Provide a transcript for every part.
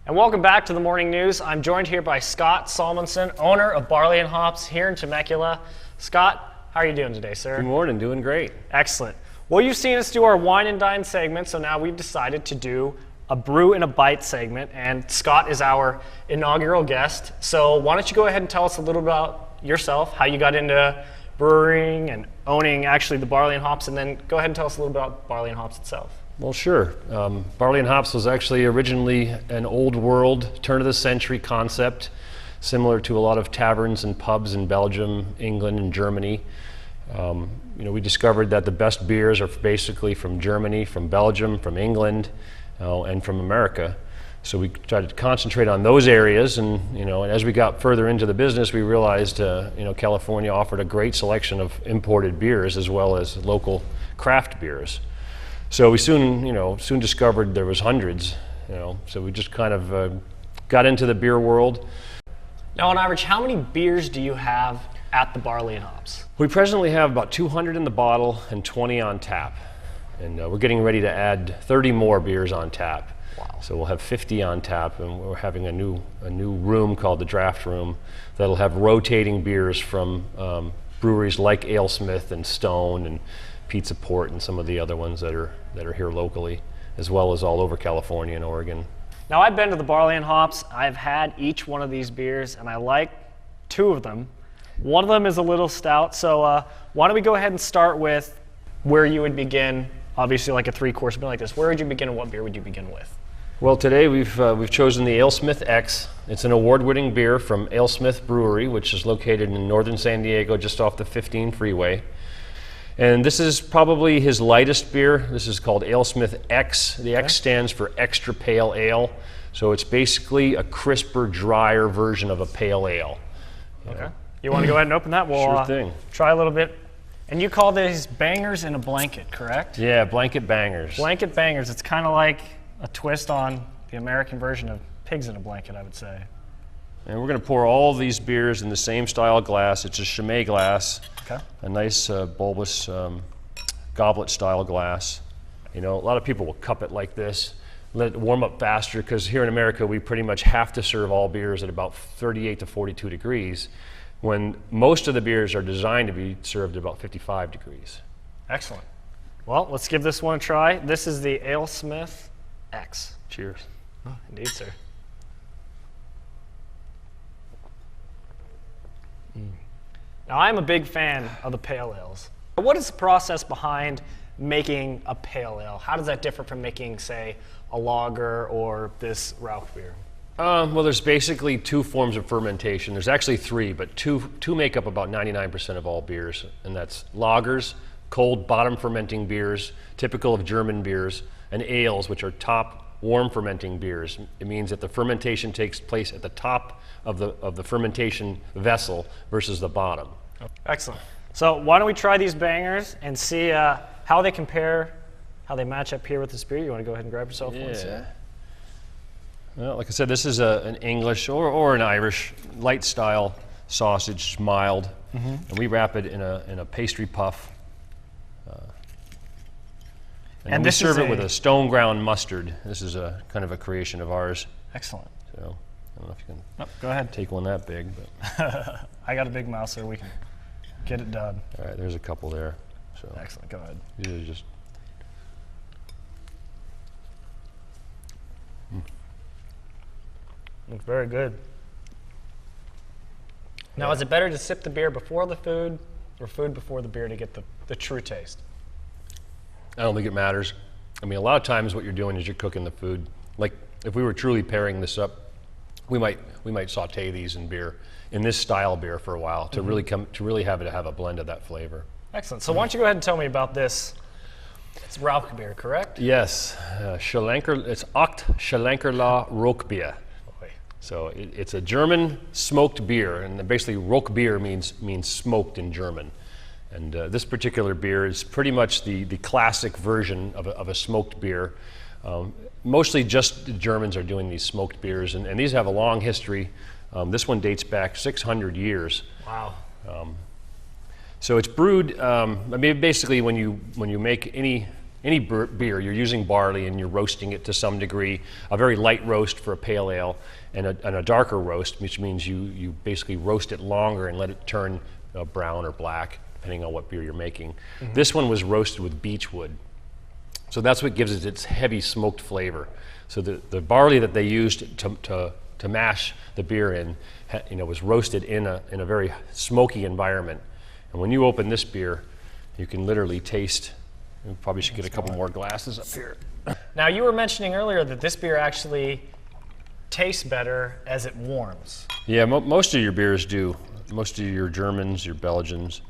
And welcome back to the Morning News. I'm joined here by Scott Salmonson, owner of Barley and Hops here in Temecula. Scott, how are you doing today, sir? Good morning, doing great. Excellent. Well, you've seen us do our wine and dine segment, so now we've decided to do a brew and a bite segment, and Scott is our inaugural guest. So why don't you go ahead and tell us a little about yourself, how you got into brewing and owning actually the Barley and Hops, and then go ahead and tell us a little about Barley and Hops itself. Well, sure. Barley and Hops was actually originally an old world, turn of the century concept, similar to a lot of taverns and pubs in Belgium, England, and Germany. We discovered that the best beers are basically from Germany, from Belgium, from England, and from America. So we tried to concentrate on those areas, and as we got further into the business, we realized California offered a great selection of imported beers as well as local craft beers. So we soon discovered there was hundreds. So we just kind of got into the beer world. Now, on average, how many beers do you have at the Barley and Hops? We presently have about 200 in the bottle and 20 on tap, and we're getting ready to add 30 more beers on tap. Wow. So we'll have 50 on tap, and we're having a new room called the Draft Room that'll have rotating beers from breweries like AleSmith and Stone and Pizza Port and some of the other ones that are here locally, as well as all over California and Oregon. Now, I've been to the Barley and Hops. I've had each one of these beers, and I like two of them. One of them is a little stout, so why don't we go ahead and start with where you would begin, obviously like a three-course meal like this. Where would you begin and what beer would you begin with? Well, today we've chosen the AleSmith X. It's an award-winning beer from AleSmith Brewery, which is located in northern San Diego, just off the 15 freeway. And this is probably his lightest beer. This is called AleSmith X. The X stands for Extra Pale Ale. So it's basically a crisper, drier version of a pale ale. Okay. You want to go ahead and open that? We'll Sure thing. Try a little bit. And you call these bangers in a blanket, correct? Yeah, blanket bangers. Blanket bangers. It's kind of like a twist on the American version of pigs in a blanket, I would say. And we're going to pour all these beers in the same style glass. It's a Chimay glass, okay. A nice bulbous goblet style glass. A lot of people will cup it like this, let it warm up faster, because here in America we pretty much have to serve all beers at about 38 to 42 degrees, when most of the beers are designed to be served at about 55 degrees. Excellent. Well, let's give this one a try. This is the AleSmith X. Cheers. Oh, indeed, sir. Now, I'm a big fan of the pale ales. What is the process behind making a pale ale? How does that differ from making, say, a lager or this Rauch beer? Well, there's basically two forms of fermentation. There's actually three, but two make up about 99% of all beers, and that's lagers, cold bottom fermenting beers, typical of German beers, and ales, which are top warm fermenting beers. It means that the fermentation takes place at the top of the fermentation vessel versus the bottom. Excellent. So why don't we try these bangers and see how they compare, how they match up here with this beer? You want to go ahead and grab yourself one? Yeah. Well, like I said, this is an English or an Irish light style sausage, mild, and we wrap it in a pastry puff. And we serve it with a stone ground mustard. This is a kind of a creation of ours. Excellent. So I don't know if you can go ahead. Take one that big. But I got a big mouth, so we can get it done. All right, there's a couple there. So excellent. Go ahead. These are just. Looks very good. Now, is it better to sip the beer before the food or food before the beer to get the true taste? I don't think it matters. I mean, a lot of times what you're doing is you're cooking the food. Like if we were truly pairing this up, we might saute these in beer, in this style beer for a while to really have it have a blend of that flavor. Excellent. So why don't you go ahead and tell me about this? It's Rauch beer, correct? Yes, it's Acht Schlenkerla Rockbier. So it's a German smoked beer, and basically Rock beer means smoked in German. And this particular beer is pretty much the classic version of a smoked beer. Mostly just the Germans are doing these smoked beers, and these have a long history. This one dates back 600 years. Wow. So it's brewed. I mean, basically, when you make any any beer, you're using barley and you're roasting it to some degree. A very light roast for a pale ale, and a darker roast, which means you basically roast it longer and let it turn brown or black, depending on what beer you're making. This one was roasted with beechwood. So that's what gives it its heavy smoked flavor. So the barley that they used to mash the beer in, was roasted in a very smoky environment. And when you open this beer, you can literally taste. We probably should get a couple more glasses up here. Now, you were mentioning earlier that this beer actually tastes better as it warms. Yeah, most of your beers do. Most of your Germans, your Belgians,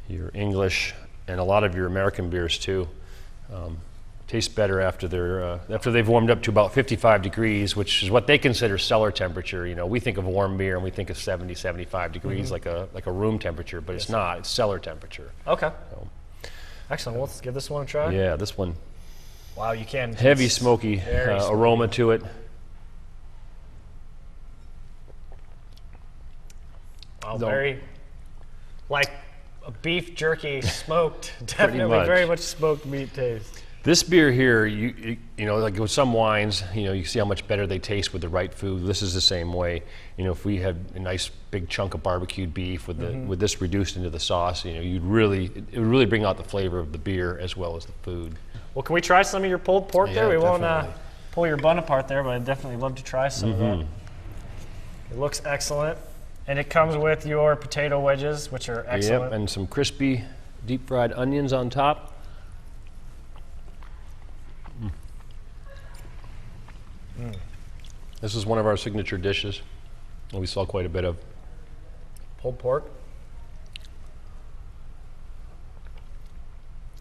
your English, and a lot of your American beers too. Taste better after they've warmed up to about 55 degrees, which is what they consider cellar temperature. We think of warm beer and we think of 70, 75 degrees like a room temperature, but it's not. It's cellar temperature. Okay. So, excellent. Well, let's give this one a try. yeah, this one. Wow, you can. Heavy, smoky aroma to it. Wow, No. very like a beef jerky smoked. Definitely much. very much smoked meat taste. This beer here, like with some wines, you see how much better they taste with the right food. This is the same way. If we had a nice big chunk of barbecued beef with this reduced into the sauce, it would really bring out the flavor of the beer as well as the food. Well, can we try some of your pulled pork there? Yeah, We won't definitely. pull your bun apart there, but I'd definitely love to try some of that. It looks excellent. And it comes with your potato wedges, which are excellent. Yep, and some crispy, deep fried onions on top. This is one of our signature dishes that we sell quite a bit of. Pulled pork.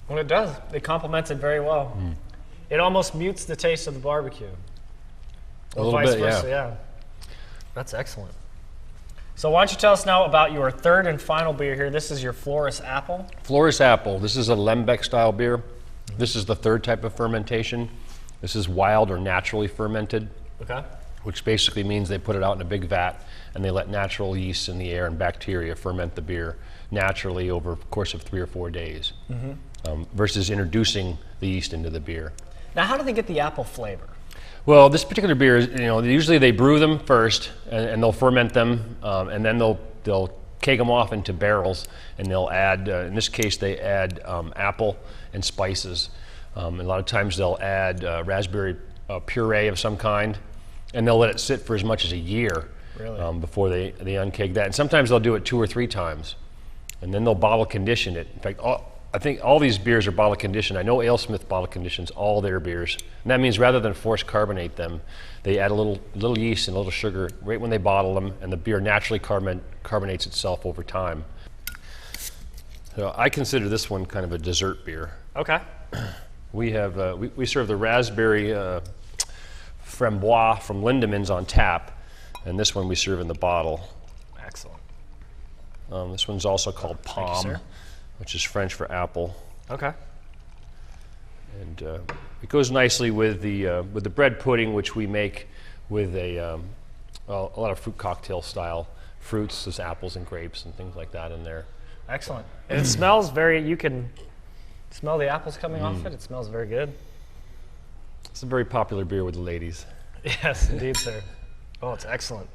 Well, it does. It complements it very well. It almost mutes the taste of the barbecue. A little bit, yeah. That's excellent. So why don't you tell us now about your third and final beer here. This is your Floris Apple. Floris Apple. This is a Lembeck style beer. This is the third type of fermentation. This is wild or naturally fermented, Okay. which basically means they put it out in a big vat and they let natural yeast in the air and bacteria ferment the beer naturally over a course of 3 or 4 days, versus introducing the yeast into the beer. Now, how do they get the apple flavor? Well, this particular beer, usually they brew them first and they'll ferment them, and then they'll keg them off into barrels, and they'll add, in this case, they add apple and spices. And a lot of times they'll add raspberry puree of some kind, and they'll let it sit for as much as a year before they unkeg that. And sometimes they'll do it 2 or 3 times, and then they'll bottle condition it. In fact, I think all these beers are bottle conditioned. I know AleSmith bottle conditions all their beers, and that means rather than force carbonate them, they add a little yeast and a little sugar right when they bottle them, and the beer naturally carbonates itself over time. So I consider this one kind of a dessert beer. Okay. We have we serve the raspberry framboise from Lindemann's on tap, and this one we serve in the bottle. Excellent. This one's also called you, Pomme, sir. which is French for apple, Okay. and it goes nicely with the bread pudding, which we make with a lot of fruit cocktail style fruits, there's apples and grapes and things like that in there. Excellent. And it smells you can smell the apples coming off it. It smells very good. It's a very popular beer with the ladies. Yes, indeed, sir. Oh, it's excellent.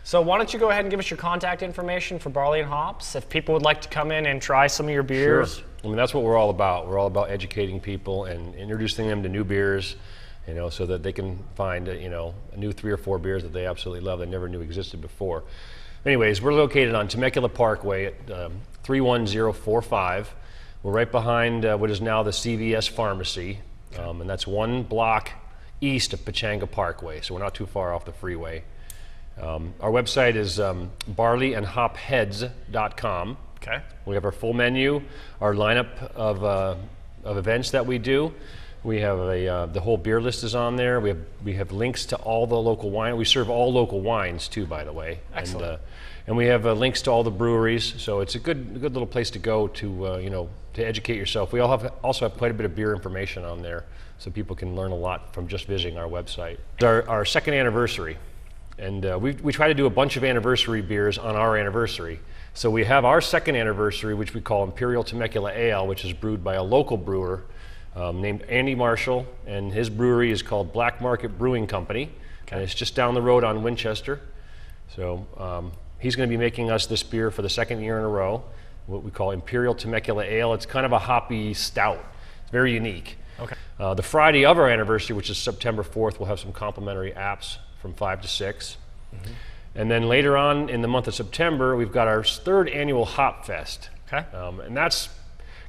So why don't you go ahead and give us your contact information for Barley and Hops if people would like to come in and try some of your beers. Sure. I mean, that's what we're all about. We're all about educating people and introducing them to new beers, so that they can find a new 3 or 4 beers that they absolutely love they never knew existed before. Anyways, we're located on Temecula Parkway at 31045. We're right behind what is now the CVS Pharmacy, and that's 1 block east of Pechanga Parkway, so we're not too far off the freeway. Our website is barleyandhopheads.com. Okay. We have our full menu, our lineup of events that we do. We have the whole beer list is on there. We have links to all the local wine. We serve all local wines too, by the way. Excellent. And we have links to all the breweries, so it's a good little place to go to to educate yourself. We also have quite a bit of beer information on there, so people can learn a lot from just visiting our website. It's our second anniversary, and we try to do a bunch of anniversary beers on our anniversary. So we have our second anniversary, which we call Imperial Temecula Ale, which is brewed by a local brewer named Andy Marshall, and his brewery is called Black Market Brewing Company, and it's just down the road on Winchester. So he's going to be making us this beer for the second year in a row, what we call Imperial Temecula Ale. It's kind of a hoppy stout. It's very unique. Okay. The Friday of our anniversary, which is September 4th, we'll have some complimentary apps from 5 to 6. Mm-hmm. And then later on in the month of September, we've got our third annual Hop Fest. Okay. And that's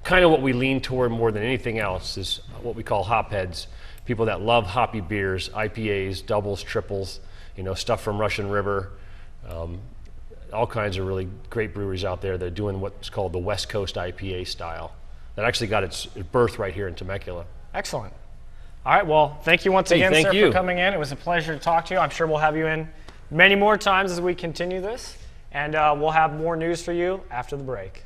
kind of what we lean toward more than anything else, is what we call hop heads, people that love hoppy beers, IPAs, doubles, triples, stuff from Russian River, all kinds of really great breweries out there that are doing what's called the West Coast IPA style. That actually got its birth right here in Temecula. Excellent. All right, well, thank you once again, sir, for coming in. It was a pleasure to talk to you. I'm sure we'll have you in many more times as we continue this, and we'll have more news for you after the break.